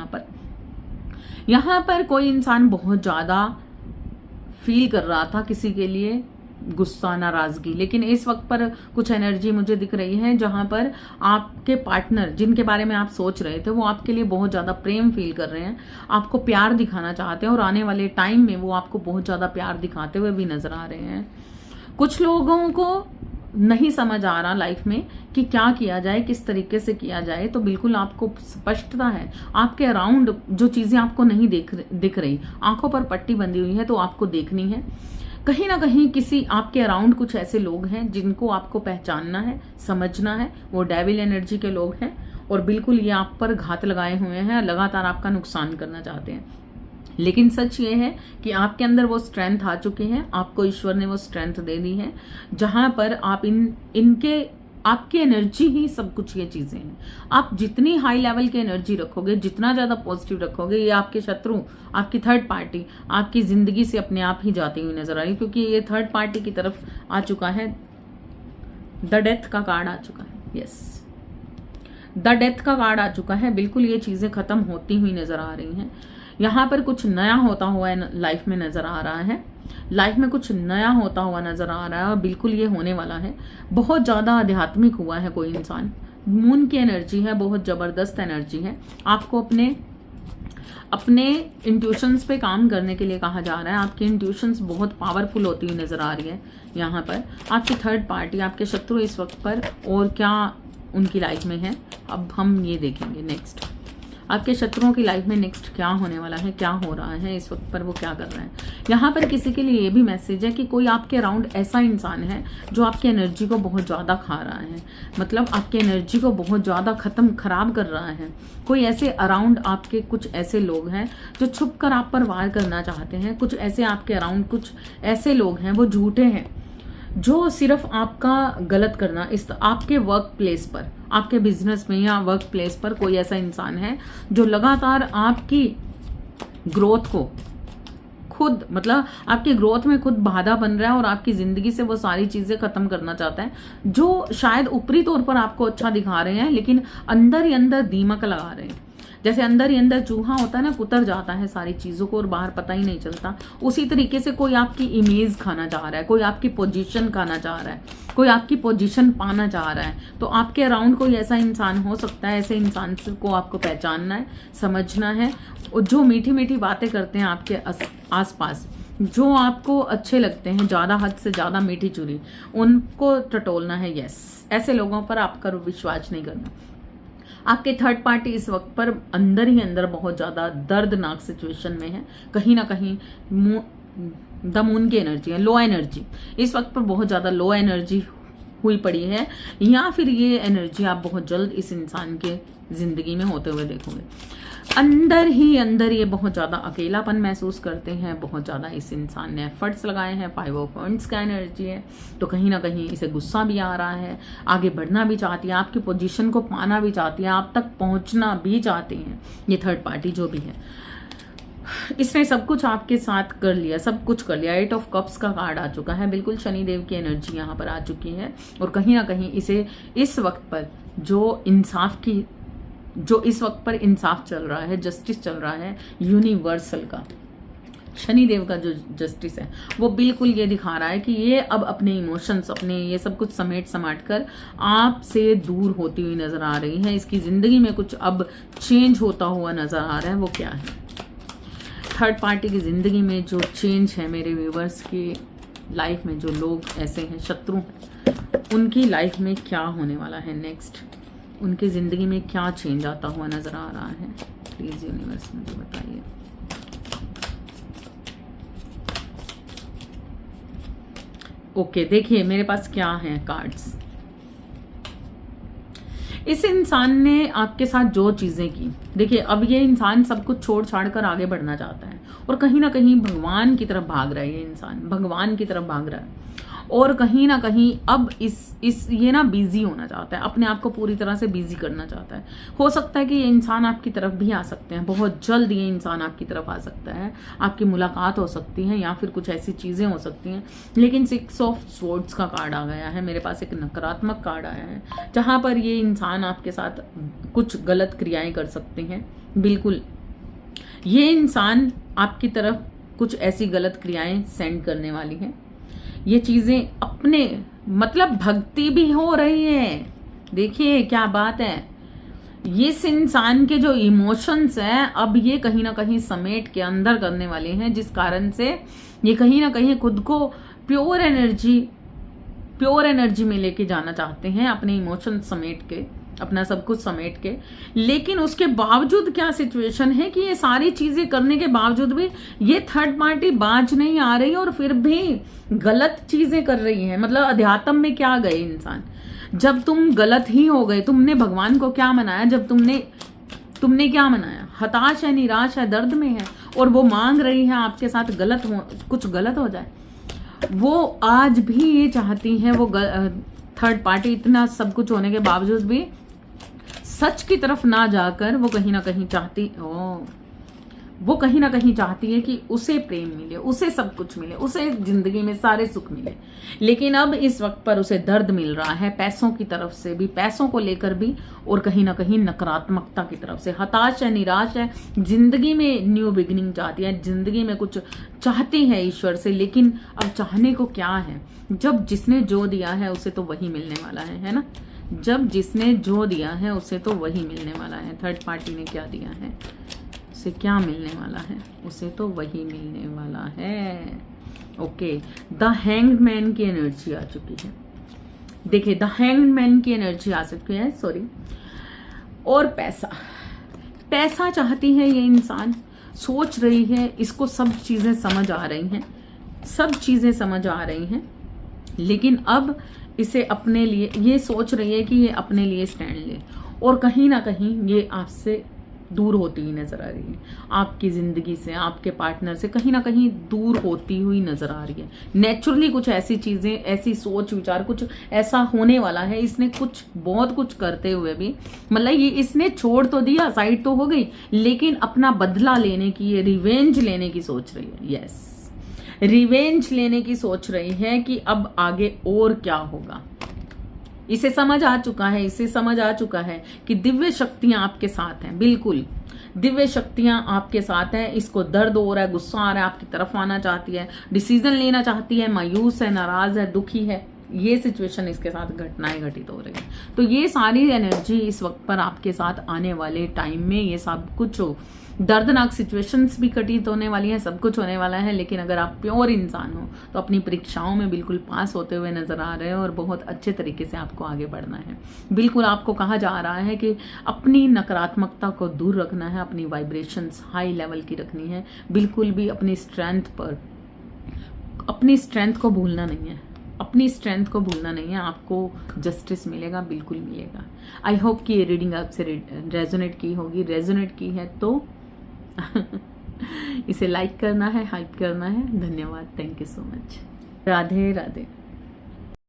यहाँ पर कोई इंसान बहुत ज्यादा फील कर रहा था किसी के लिए गुस्सा, नाराजगी, लेकिन इस वक्त पर कुछ एनर्जी मुझे दिख रही है जहां पर आपके पार्टनर, जिनके बारे में आप सोच रहे थे, वो आपके लिए बहुत ज्यादा प्रेम फील कर रहे हैं, आपको प्यार दिखाना चाहते हैं और आने वाले टाइम में वो आपको बहुत ज्यादा प्यार दिखाते हुए भी नजर आ रहे हैं। कुछ लोगों को नहीं समझ आ रहा लाइफ में कि क्या किया जाए, किस तरीके से किया जाए, तो बिल्कुल आपको स्पष्टता है। आपके अराउंड जो चीजें आपको नहीं दिख रही, आंखों पर पट्टी बंधी हुई है, तो आपको देखनी है। कहीं ना कहीं किसी आपके अराउंड कुछ ऐसे लोग हैं जिनको आपको पहचानना है, समझना है। वो डेविल एनर्जी के लोग हैं और बिल्कुल ये आप पर घात लगाए हुए हैं, लगातार आपका नुकसान करना चाहते हैं। लेकिन सच ये है कि आपके अंदर वो स्ट्रेंथ आ चुकी है, आपको ईश्वर ने वो स्ट्रेंथ दे दी है, जहां पर आप आपकी एनर्जी ही सब कुछ ये चीजें हैं। आप जितनी हाई लेवल की एनर्जी रखोगे, जितना ज्यादा पॉजिटिव रखोगे, ये आपके शत्रु, आपकी थर्ड पार्टी आपकी जिंदगी से अपने आप ही जाती हुई नजर आ रही है, क्योंकि ये थर्ड पार्टी की तरफ आ चुका है। द डेथ का कार्ड आ चुका है। यस, द डेथ का कार्ड आ चुका है। बिल्कुल ये चीजें खत्म होती हुई नजर आ रही हैं। यहाँ पर कुछ नया होता हुआ लाइफ में नजर आ रहा है, लाइफ में कुछ नया होता हुआ नजर आ रहा है और बिल्कुल ये होने वाला है। बहुत ज्यादा आध्यात्मिक हुआ है कोई इंसान, मून की एनर्जी है, बहुत जबरदस्त एनर्जी है। आपको अपने इंट्यूशंस पे काम करने के लिए कहा जा रहा है। आपकी इंट्यूशंस बहुत पावरफुल होती हुई नजर आ रही है। यहाँ पर आपकी थर्ड पार्टी, आपके शत्रु इस वक्त पर और क्या उनकी लाइफ में है, अब हम ये देखेंगे। नेक्स्ट आपके शत्रुओं की लाइफ में नेक्स्ट क्या होने वाला है, क्या हो रहा है इस वक्त पर, वो क्या कर रहे हैं। यहाँ पर किसी के लिए ये भी मैसेज है कि कोई आपके अराउंड ऐसा इंसान है जो आपकी एनर्जी को बहुत ज़्यादा खा रहा है, मतलब आपकी एनर्जी को बहुत ज़्यादा खराब कर रहा है। कोई ऐसे अराउंड आपके कुछ ऐसे लोग हैं जो छुप कर आप पर वार करना चाहते हैं। कुछ ऐसे आपके अराउंड कुछ ऐसे लोग हैं, वो झूठे हैं, जो सिर्फ आपका गलत करना, इस आपके वर्क प्लेस पर, आपके बिजनेस में या वर्क प्लेस पर कोई ऐसा इंसान है जो लगातार आपकी ग्रोथ को खुद, मतलब आपकी ग्रोथ में खुद बाधा बन रहा है और आपकी जिंदगी से वो सारी चीजें खत्म करना चाहता है, जो शायद ऊपरी तौर पर आपको अच्छा दिखा रहे हैं लेकिन अंदर ही अंदर दीमक लगा रहे हैं। जैसे अंदर ही अंदर चूहा होता है ना, कुतर जाता है सारी चीजों को और बाहर पता ही नहीं चलता, उसी तरीके से कोई आपकी इमेज खाना चाह रहा है, कोई आपकी पोजीशन खाना चाह रहा है, कोई आपकी पोजीशन पाना चाह रहा है। तो आपके अराउंड कोई ऐसा इंसान हो सकता है, ऐसे इंसान को आपको पहचानना है, समझना है, और जो मीठी मीठी बातें करते हैं आपके आसपास, जो आपको अच्छे लगते हैं, ज्यादा हद से ज्यादा मीठी चुरी, उनको टटोलना है। यस, ऐसे लोगों पर आपका विश्वास नहीं करना। आपके थर्ड पार्टी इस वक्त पर अंदर ही अंदर बहुत ज़्यादा दर्दनाक सिचुएशन में है। कहीं ना कहीं द मून की एनर्जी है, लो एनर्जी इस वक्त पर बहुत ज़्यादा लो एनर्जी हुई पड़ी है, या फिर ये एनर्जी आप बहुत जल्द इस इंसान के ज़िंदगी में होते हुए देखोगे। अंदर ही अंदर ये बहुत ज़्यादा अकेलापन महसूस करते हैं, बहुत ज़्यादा इस इंसान ने एफर्ट्स लगाए हैं, 5 ऑफ वांड्स का एनर्जी है, तो कहीं ना कहीं इसे गुस्सा भी आ रहा है, आगे बढ़ना भी चाहती है, आपकी पोजीशन को पाना भी चाहती है, आप तक पहुंचना भी चाहती हैं ये थर्ड पार्टी जो भी है। इसने सब कुछ आपके साथ कर लिया, सब कुछ कर लिया। 8 ऑफ कप्स का कार्ड आ चुका है, बिल्कुल शनिदेव की एनर्जी यहाँ पर आ चुकी है, और कहीं ना कहीं इसे इस वक्त पर जो इस वक्त पर इंसाफ चल रहा है, जस्टिस चल रहा है यूनिवर्सल का, शनिदेव का जो जस्टिस है वो बिल्कुल ये दिखा रहा है कि ये अब अपने इमोशंस, अपने ये सब कुछ समाट कर आपसे दूर होती हुई नजर आ रही है। इसकी जिंदगी में कुछ अब चेंज होता हुआ नजर आ रहा है। वो क्या है? थर्ड पार्टी की जिंदगी में जो चेंज है, मेरे व्यूवर्स की लाइफ में जो लोग ऐसे हैं शत्रु, उनकी लाइफ में क्या होने वाला है नेक्स्ट, उनकी जिंदगी में क्या चेंज आता हुआ नजर आ रहा है? प्लीज यूनिवर्स मुझे बताइए। ओके, देखिए मेरे पास क्या है कार्ड्स। इस इंसान ने आपके साथ जो चीजें की, देखिए अब ये इंसान सब कुछ छोड़ छाड़ कर आगे बढ़ना चाहता है, और कहीं ना कहीं भगवान की तरफ भाग रहा है ये इंसान, भगवान की तरफ भाग रहा है, और कहीं ना कहीं अब ये ना बिजी होना चाहता है, अपने आप को पूरी तरह से बिजी करना चाहता है। हो सकता है कि ये इंसान आपकी तरफ भी आ सकते हैं, बहुत जल्द ये इंसान आपकी तरफ आ सकता है, आपकी मुलाकात हो सकती है, या फिर कुछ ऐसी चीजें हो सकती हैं। लेकिन 6 ऑफ स्वॉर्ड्स का कार्ड आ गया है, मेरे पास एक नकारात्मक कार्ड आया है, जहां पर ये इंसान आपके साथ कुछ गलत क्रियाएं कर सकते हैं। बिल्कुल ये इंसान आपकी तरफ कुछ ऐसी गलत क्रियाएं सेंड करने वाली हैं। ये चीजें अपने मतलब भक्ति भी हो रही है, देखिए क्या बात है। इस इंसान के जो इमोशंस हैं अब ये कहीं ना कहीं समेट के अंदर करने वाले हैं, जिस कारण से ये कहीं ना कहीं खुद को प्योर एनर्जी में लेके जाना चाहते हैं, अपने इमोशंस समेट के, अपना सब कुछ समेट के। लेकिन उसके बावजूद क्या सिचुएशन है कि ये सारी चीजें करने के बावजूद भी ये थर्ड पार्टी बाज नहीं आ रही, और फिर भी गलत चीजें कर रही है। मतलब अध्यात्म में क्या गए इंसान, जब तुम गलत ही हो गए, तुमने भगवान को क्या मनाया, जब तुमने क्या मनाया? हताश है, निराश है, दर्द में है, और वो मांग रही है आपके साथ कुछ गलत हो जाए। वो आज भी ये चाहती है, वो थर्ड पार्टी इतना सब कुछ होने के बावजूद भी सच की तरफ ना जाकर वो कहीं ना कहीं चाहती है कि उसे प्रेम मिले, उसे सब कुछ मिले, उसे जिंदगी में सारे सुख मिले। लेकिन अब इस वक्त पर उसे दर्द मिल रहा है, पैसों की तरफ से भी, पैसों को लेकर भी, और कहीं ना कहीं नकारात्मकता की तरफ से। हताश है, निराश है, जिंदगी में न्यू बिगिनिंग चाहती है, जिंदगी में कुछ चाहती है ईश्वर से। लेकिन अब चाहने को क्या है, जब जिसने जो दिया है उसे तो वही मिलने वाला है ना। जब जिसने जो दिया है उसे तो वही मिलने वाला है। थर्ड पार्टी ने क्या दिया है, उसे क्या मिलने वाला है, उसे तो वही मिलने वाला है। ओके, द हैंग्ड मैन की एनर्जी आ चुकी है। देखिए द हैंग्ड मैन की एनर्जी आ चुकी है, सॉरी। और पैसा चाहती है ये इंसान, सोच रही है, इसको सब चीजें समझ आ रही हैं, सब चीजें समझ आ रही हैं। लेकिन अब इसे अपने लिए ये सोच रही है कि ये अपने लिए स्टैंड ले, और कहीं ना कहीं ये आपसे दूर होती हुई नजर आ रही है, आपकी जिंदगी से, आपके पार्टनर से कहीं ना कहीं दूर होती हुई नजर आ रही है। नेचुरली कुछ ऐसी चीजें, ऐसी सोच विचार, कुछ ऐसा होने वाला है। इसने बहुत कुछ करते हुए भी, मतलब ये इसने छोड़ तो दिया, साइड तो हो गई, लेकिन अपना बदला लेने की, ये रिवेंज लेने की सोच रही है। यस, रिवेंज लेने की सोच रही है कि अब आगे और क्या होगा। इसे समझ आ चुका है कि दिव्य शक्तियां आपके साथ हैं, बिल्कुल दिव्य शक्तियां आपके साथ हैं। इसको दर्द हो रहा है, गुस्सा आ रहा है, आपकी तरफ आना चाहती है, डिसीजन लेना चाहती है, मायूस है, नाराज है, दुखी है, ये सिचुएशन इसके साथ घटनाएं घटित हो रही है। तो ये सारी एनर्जी इस वक्त पर आपके साथ आने वाले टाइम में ये सब कुछ हो, दर्दनाक सिचुएशंस भी घटित होने वाली हैं, सब कुछ होने वाला है। लेकिन अगर आप प्योर इंसान हो तो अपनी परीक्षाओं में बिल्कुल पास होते हुए नजर आ रहे हो और बहुत अच्छे तरीके से आपको आगे बढ़ना है। बिल्कुल आपको कहा जा रहा है कि अपनी नकारात्मकता को दूर रखना है, अपनी वाइब्रेशंस हाई लेवल की रखनी है, बिल्कुल भी अपनी स्ट्रेंथ को भूलना नहीं है, अपनी स्ट्रेंथ को भूलना नहीं है। आपको जस्टिस मिलेगा, बिल्कुल मिलेगा। आई होप कि ये रीडिंग आपसे रेजोनेट की होगी। रेजोनेट की है तो इसे लाइक करना है, हाइप करना है। धन्यवाद, thank you so much. Radhe Radhe.